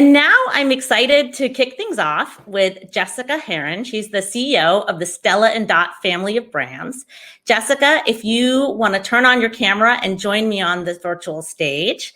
And now I'm excited to kick things off with Jessica Herrin. She's the CEO of the Stella and Dot family of brands. Jessica, if you want to turn on your camera and join me on this virtual stage,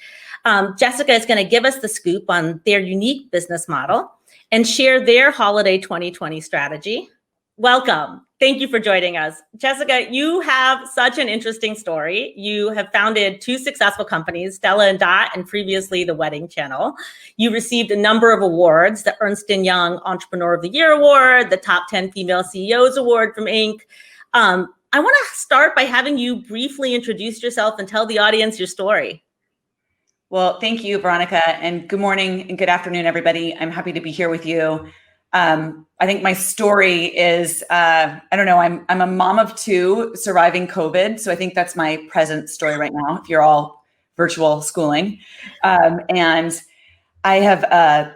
Jessica is going to give us the scoop on their unique business model and share their holiday 2020 strategy. Welcome. Thank you for joining us. Jessica, you have such an interesting story. You have founded two successful companies, Stella and Dot, and previously the Wedding Channel. You received a number of awards, the Ernst & Young Entrepreneur of the Year Award, the Top 10 Female CEOs Award from Inc. I want to start by having you briefly introduce yourself and tell the audience your story. Well, thank you, Veronika, and good morning and good afternoon, everybody. I'm happy to be here with you. I think my story is, I'm a mom of two surviving COVID. So I think that's my present story right now, if you're all virtual schooling. And I have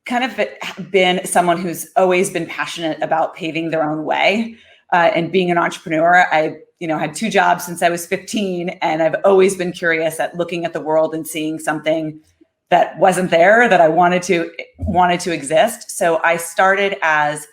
kind of been someone who's always been passionate about paving their own way and being an entrepreneur. I had two jobs since I was 15, and I've always been curious at looking at the world and seeing something that wasn't there that I wanted to exist. So I started as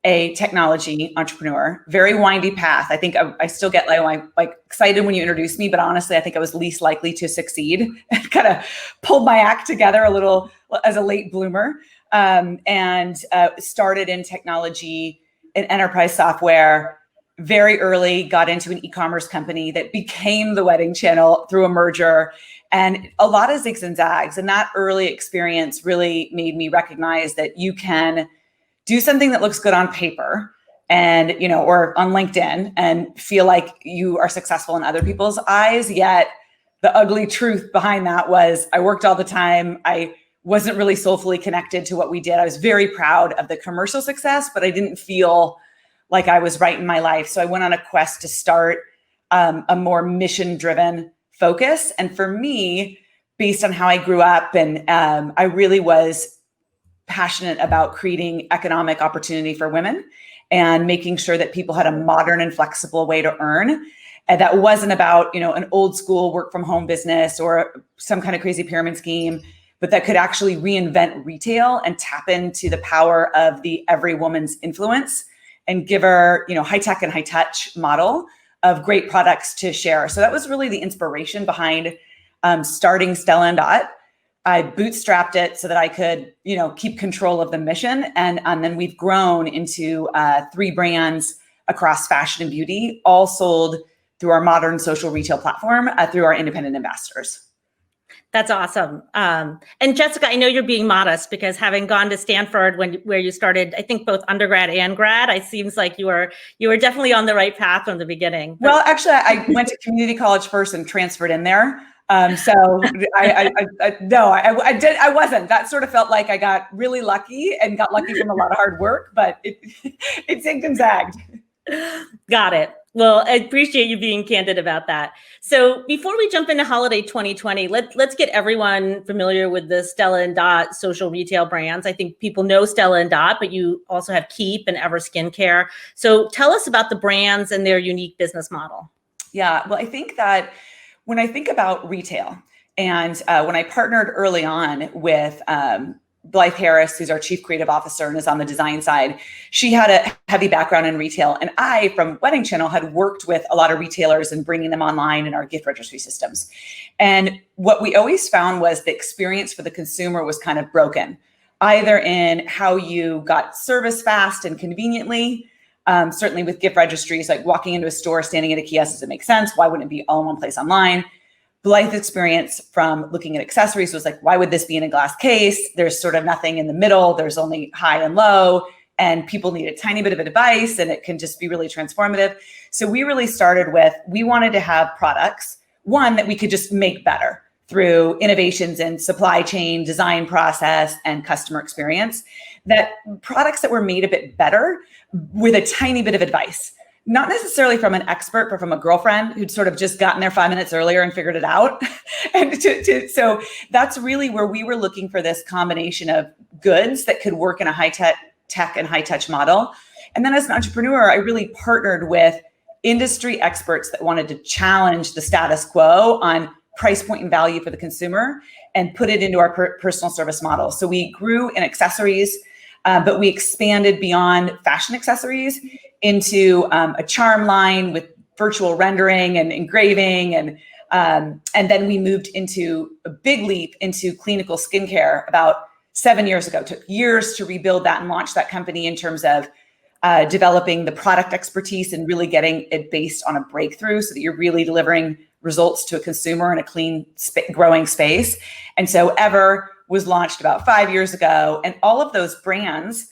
a technology entrepreneur, very windy path. I think I still get like excited when you introduce me, but honestly, I think I was least likely to succeed. Kind of pulled my act together a little as a late bloomer, and started in technology and enterprise software. Very early, got into an e-commerce company that became the Wedding Channel through a merger, and a lot of zigs and zags. And that early experience really made me recognize that you can do something that looks good on paper and, or on LinkedIn and feel like you are successful in other people's eyes. Yet the ugly truth behind that was I worked all the time. I wasn't really soulfully connected to what we did. I was very proud of the commercial success, but I didn't feel like I was right in my life. So I went on a quest to start a more mission-driven focus. And for me, based on how I grew up, and I really was passionate about creating economic opportunity for women and making sure that people had a modern and flexible way to earn. And that wasn't about, an old school work from home business or some kind of crazy pyramid scheme, but that could actually reinvent retail and tap into the power of the every woman's influence and give her, high tech and high touch model of great products to share. So that was really the inspiration behind starting Stella and Dot. I bootstrapped it so that I could, keep control of the mission. And then we've grown into 3 brands across fashion and beauty, all sold through our modern social retail platform through our independent ambassadors. That's awesome. And Jessica, I know you're being modest because having gone to Stanford where you started, I think both undergrad and grad, it seems like you were definitely on the right path from the beginning. Well, actually, I went to community college first and transferred in there. So I wasn't. That sort of felt like I got really lucky and got lucky from a lot of hard work, but it zigged and zagged. Got it. Well, I appreciate you being candid about that. So before we jump into holiday 2020, let's get everyone familiar with the Stella and Dot social retail brands. I think people know Stella and Dot, but you also have Keep and Ever Skincare. So tell us about the brands and their unique business model. Yeah, well, I think that when I think about retail and when I partnered early on with Blythe Harris, who's our chief creative officer and is on the design side, she had a heavy background in retail. And I, from Wedding Channel, had worked with a lot of retailers and bringing them online in our gift registry systems. And what we always found was the experience for the consumer was kind of broken, either in how you got service fast and conveniently. Certainly with gift registries, like walking into a store, standing at a kiosk, does it make sense? Why wouldn't it be all in one place online? Blythe's experience from looking at accessories was like, why would this be in a glass case? There's sort of nothing in the middle. There's only high and low, and people need a tiny bit of advice, and it can just be really transformative. So we really started with, we wanted to have products, one, that we could just make better through innovations in supply chain, design process, and customer experience, that products that were made a bit better with a tiny bit of advice. Not necessarily from an expert, but from a girlfriend who'd sort of just gotten there 5 minutes earlier and figured it out. And so that's really where we were looking for this combination of goods that could work in a high tech and high touch model. And then as an entrepreneur, I really partnered with industry experts that wanted to challenge the status quo on price point and value for the consumer and put it into our personal service model. So we grew in accessories, but we expanded beyond fashion accessories into a charm line with virtual rendering and engraving, and then we moved into a big leap into clinical skincare about 7 years ago. It took years to rebuild that and launch that company in terms of developing the product expertise and really getting it based on a breakthrough so that you're really delivering results to a consumer in a clean, growing space. And so Ever was launched about 5 years ago, and all of those brands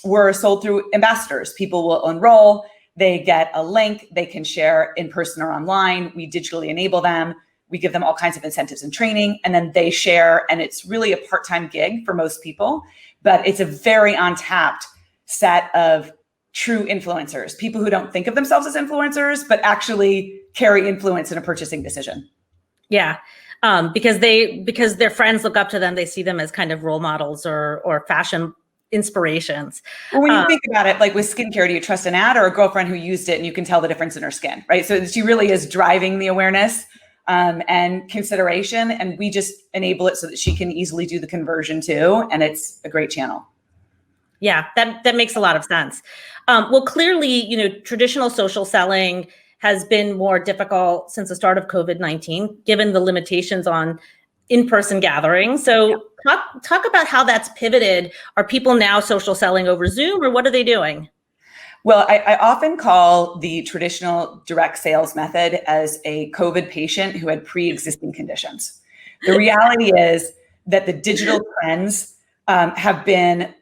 were sold through ambassadors. People will enroll, they get a link, they can share in person or online. We digitally enable them. We give them all kinds of incentives and training, and then they share. And it's really a part-time gig for most people, but it's a very untapped set of true influencers, people who don't think of themselves as influencers, but actually carry influence in a purchasing decision. Yeah. Because their friends look up to them, they see them as kind of role models or fashion inspirations. Well, when you think about it, like with skincare, do you trust an ad or a girlfriend who used it and you can tell the difference in her skin, right? So she really is driving the awareness and consideration, and we just enable it so that she can easily do the conversion too, and it's a great channel. Yeah, that makes a lot of sense. Well, clearly, traditional social selling has been more difficult since the start of COVID-19, given the limitations on in-person gatherings. So talk about how that's pivoted. Are people now social selling over Zoom, or what are they doing? Well, I often call the traditional direct sales method as a COVID patient who had pre-existing conditions. The reality is that the digital trends have been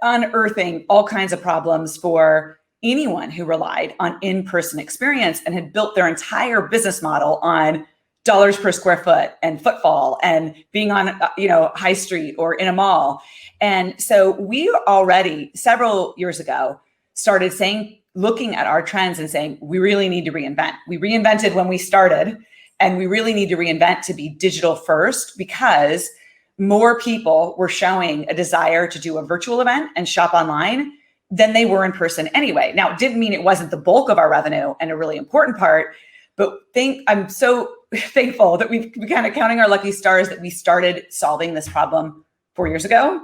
unearthing all kinds of problems for anyone who relied on in-person experience and had built their entire business model on dollars per square foot and footfall and being on, high street or in a mall. And so we already several years ago started looking at our trends and saying, we really need to reinvent. We reinvented when we started, and we really need to reinvent to be digital first, because more people were showing a desire to do a virtual event and shop online than they were in person anyway. Now, it didn't mean it wasn't the bulk of our revenue and a really important part, but I'm so thankful that we've kind of counting our lucky stars that we started solving this problem 4 years ago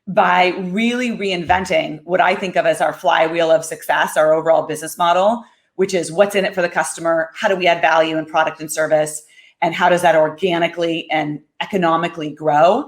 by really reinventing what I think of as our flywheel of success, our overall business model, which is what's in it for the customer, how do we add value in product and service, and how does that organically and economically grow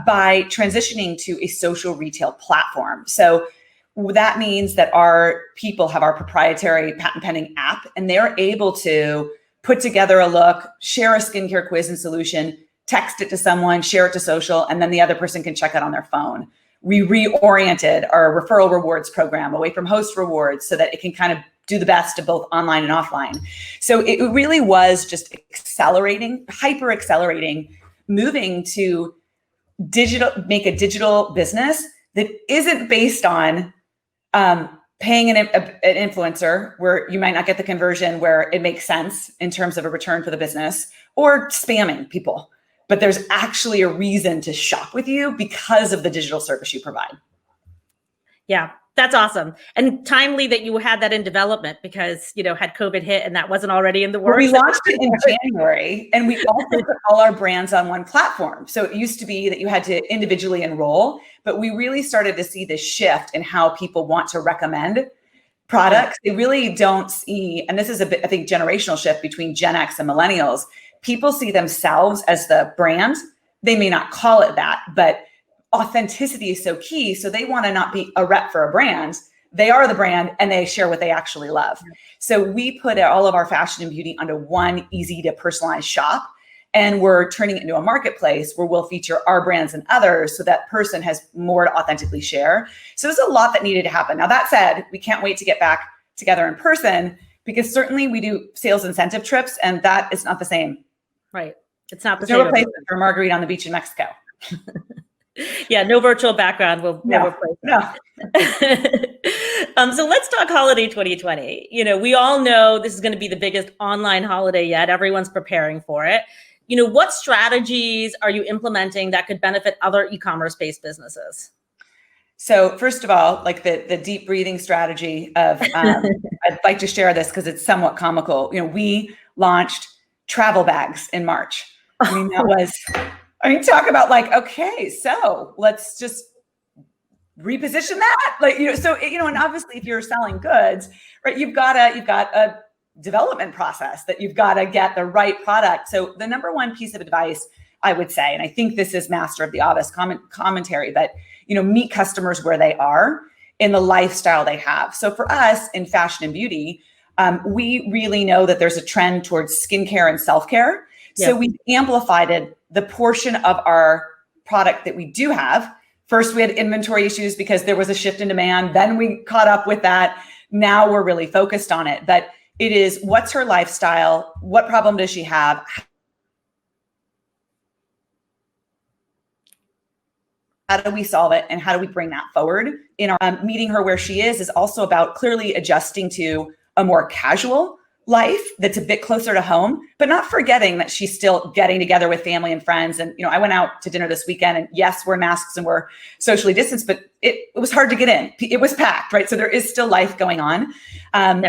by transitioning to a social retail platform. So that means that our people have our proprietary patent pending app, and they're able to put together a look, share a skincare quiz and solution, text it to someone, share it to social, and then the other person can check it on their phone. We reoriented our referral rewards program away from host rewards so that it can kind of do the best of both online and offline. So it really was just hyper accelerating, moving to digital, make a digital business that isn't based on paying an influencer where you might not get the conversion where it makes sense in terms of a return for the business, or spamming people. But there's actually a reason to shop with you because of the digital service you provide. Yeah, that's awesome. And timely that you had that in development, because, had COVID hit and that wasn't already in the works. Well, we launched it in January, and we also put all our brands on one platform. So it used to be that you had to individually enroll, but we really started to see this shift in how people want to recommend products. They really don't see, and this is a bit, I think, generational shift between Gen X and millennials. People see themselves as the brand. They may not call it that, but authenticity is so key. So they want to not be a rep for a brand. They are the brand, and they share what they actually love. So we put all of our fashion and beauty under one easy to personalize shop. And we're turning it into a marketplace where we'll feature our brands and others so that person has more to authentically share. So there's a lot that needed to happen. Now, that said, we can't wait to get back together in person, because certainly we do sales incentive trips, and that is not the same. Right. It's not the same. No replacement for Marguerite on the beach in Mexico. Yeah, no virtual background will replace that. No. So let's talk holiday 2020. We all know this is going to be the biggest online holiday yet. Everyone's preparing for it. What strategies are you implementing that could benefit other e-commerce based businesses? So first of all, like the deep breathing strategy of, I'd like to share this because it's somewhat comical. We launched travel bags in March. I mean, that was I mean, talk about like, okay, so let's just reposition that. Like, so, and obviously if you're selling goods, right, you've got a development process that you've got to get the right product. So the number one piece of advice I would say, and I think this is master of the obvious commentary, but, meet customers where they are in the lifestyle they have. So for us in fashion and beauty, we really know that there's a trend towards skincare and self-care. Yeah. So we amplified the portion of our product that we do have. First, we had inventory issues because there was a shift in demand. Then we caught up with that. Now we're really focused on it. But it is, what's her lifestyle? What problem does she have? How do we solve it? And how do we bring that forward? In our meeting her where she is also about clearly adjusting to a more casual life that's a bit closer to home, but not forgetting that she's still getting together with family and friends. And, I went out to dinner this weekend, and yes, we're masks and we're socially distanced, but it was hard to get in. It was packed, right? So there is still life going on.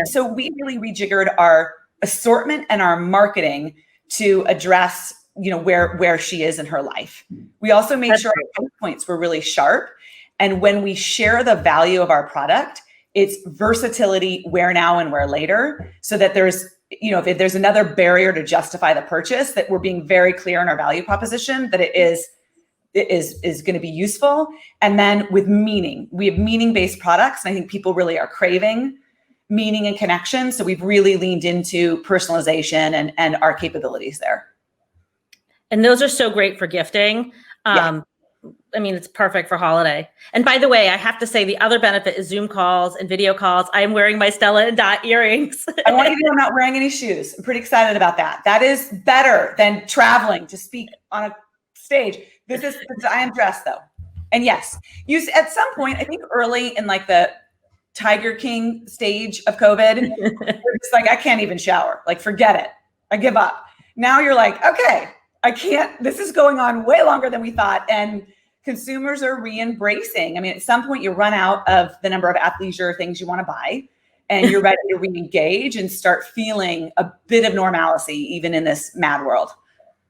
So we really rejiggered our assortment and our marketing to address, where she is in her life. We also made sure our price points were really sharp. And when we share the value of our product, it's versatility, where now and where later, so that there's, if there's another barrier to justify the purchase, that we're being very clear in our value proposition, that it is going to be useful. And then with meaning, we have meaning-based products. And I think people really are craving meaning and connection. So we've really leaned into personalization and our capabilities there. And those are so great for gifting. Yeah. I mean, it's perfect for holiday. And by the way, I have to say the other benefit is Zoom calls and video calls. I am wearing my Stella and Dot earrings. I want you to know I'm not wearing any shoes. I'm pretty excited about that. That is better than traveling to speak on a stage. I am dressed though. And yes, at some point, I think early in like the Tiger King stage of COVID, you're just like, I can't even shower. Like, forget it. I give up. Now you're like, okay, I can't, this is going on way longer than we thought. And consumers are re-embracing. I mean, at some point you run out of the number of athleisure things you want to buy, and you're ready to re-engage and start feeling a bit of normalcy, even in this mad world.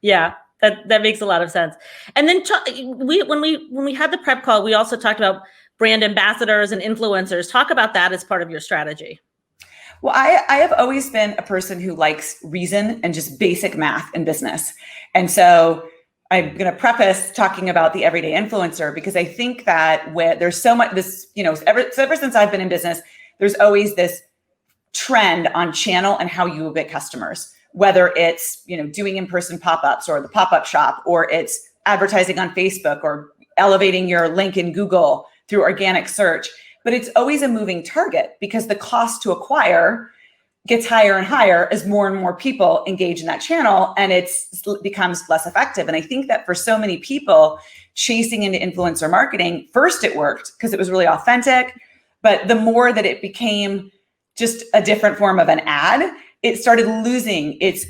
Yeah, that makes a lot of sense. And then when we had the prep call, we also talked about brand ambassadors and influencers. Talk about that as part of your strategy. Well, I have always been a person who likes reason and just basic math in business. And so I'm going to preface talking about the everyday influencer, because I think that there's so much this, ever since I've been in business, there's always this trend on channel and how you will get customers, whether it's, doing in-person pop-ups or the pop-up shop, or it's advertising on Facebook or elevating your link in Google through organic search. But it's always a moving target, because the cost to acquire gets higher and higher as more and more people engage in that channel, and it becomes less effective. And I think that for so many people chasing into influencer marketing, first it worked because it was really authentic, but the more that it became just a different form of an ad, it started losing its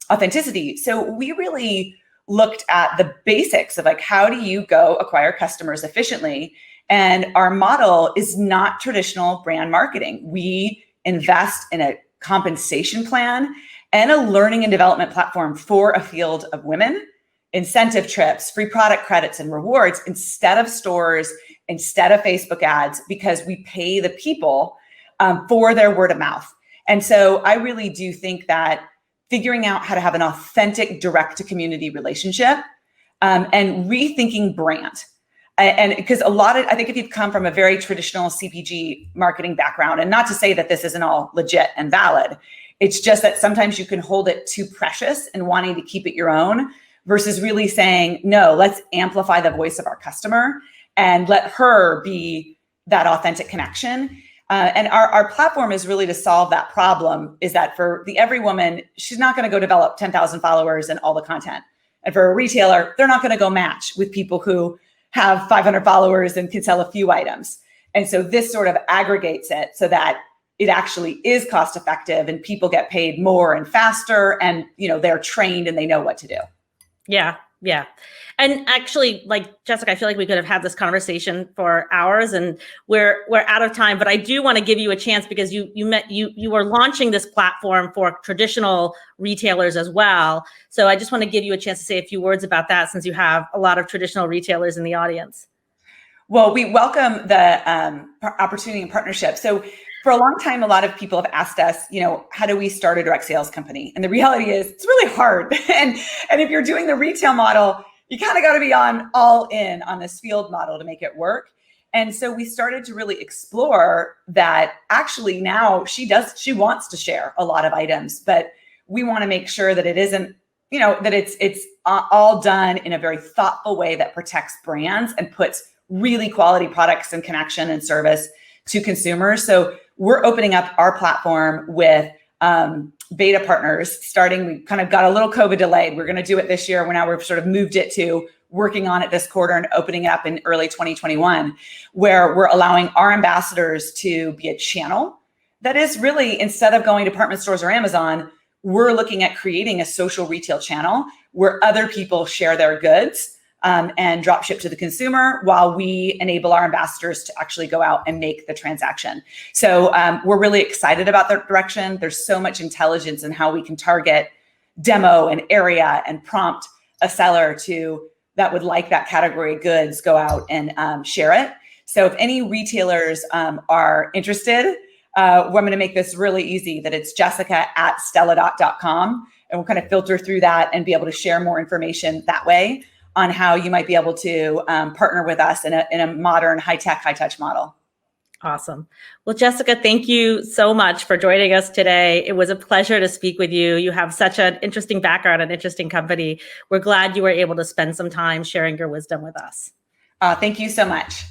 authenticity. So we really looked at the basics of like, how do you go acquire customers efficiently? And our model is not traditional brand marketing. We invest in a compensation plan and a learning and development platform for a field of women, incentive trips, free product credits and rewards, instead of stores, instead of Facebook ads, because we pay the people for their word of mouth. And so I really do think that figuring out how to have an authentic direct to community relationship and rethinking brand. And because I think if you've come from a very traditional CPG marketing background, and not to say that this isn't all legit and valid, it's just that sometimes you can hold it too precious and wanting to keep it your own, versus really saying, no, let's amplify the voice of our customer and let her be that authentic connection. And our platform is really to solve that problem, is that for the every woman, she's not going to go develop 10,000 followers and all the content. And for a retailer, they're not going to go match with people who have 500 followers and can sell a few items. And so this sort of aggregates it so that it actually is cost effective and people get paid more and faster, and they're trained and they know what to do. Yeah, Yeah. And actually, like Jessica, I feel like we could have had this conversation for hours, and we're out of time, but I do want to give you a chance because you were launching this platform for traditional retailers as well. So I just want to give you a chance to say a few words about that, since you have a lot of traditional retailers in the audience. Well, we welcome the opportunity and partnership. So for a long time, a lot of people have asked us, how do we start a direct sales company? And the reality is it's really hard. and if you're doing the retail model, you kind of got to be all in on this field model to make it work. And so we started to really explore that. Actually, now she wants to share a lot of items, but we want to make sure that it isn't, that it's all done in a very thoughtful way that protects brands and puts really quality products and connection and service to consumers. So we're opening up our platform with beta partners starting. We kind of got a little COVID delayed. We're going to do it this year. We've sort of moved it to working on it this quarter and opening it up in early 2021, where we're allowing our ambassadors to be a channel that is really, instead of going to department stores or Amazon, we're looking at creating a social retail channel where other people share their goods and drop ship to the consumer while we enable our ambassadors to actually go out and make the transaction. So we're really excited about the direction. There's so much intelligence in how we can target, demo, and area and prompt a seller that would like that category of goods go out and share it. So if any retailers are interested, I'm going to make this really easy, that it's jessica@stelladot.com, and we'll kind of filter through that and be able to share more information that way on how you might be able to partner with us in a modern, high-tech, high-touch model. Awesome. Well, Jessica, thank you so much for joining us today. It was a pleasure to speak with you. You have such an interesting background, an interesting company. We're glad you were able to spend some time sharing your wisdom with us. Thank you so much.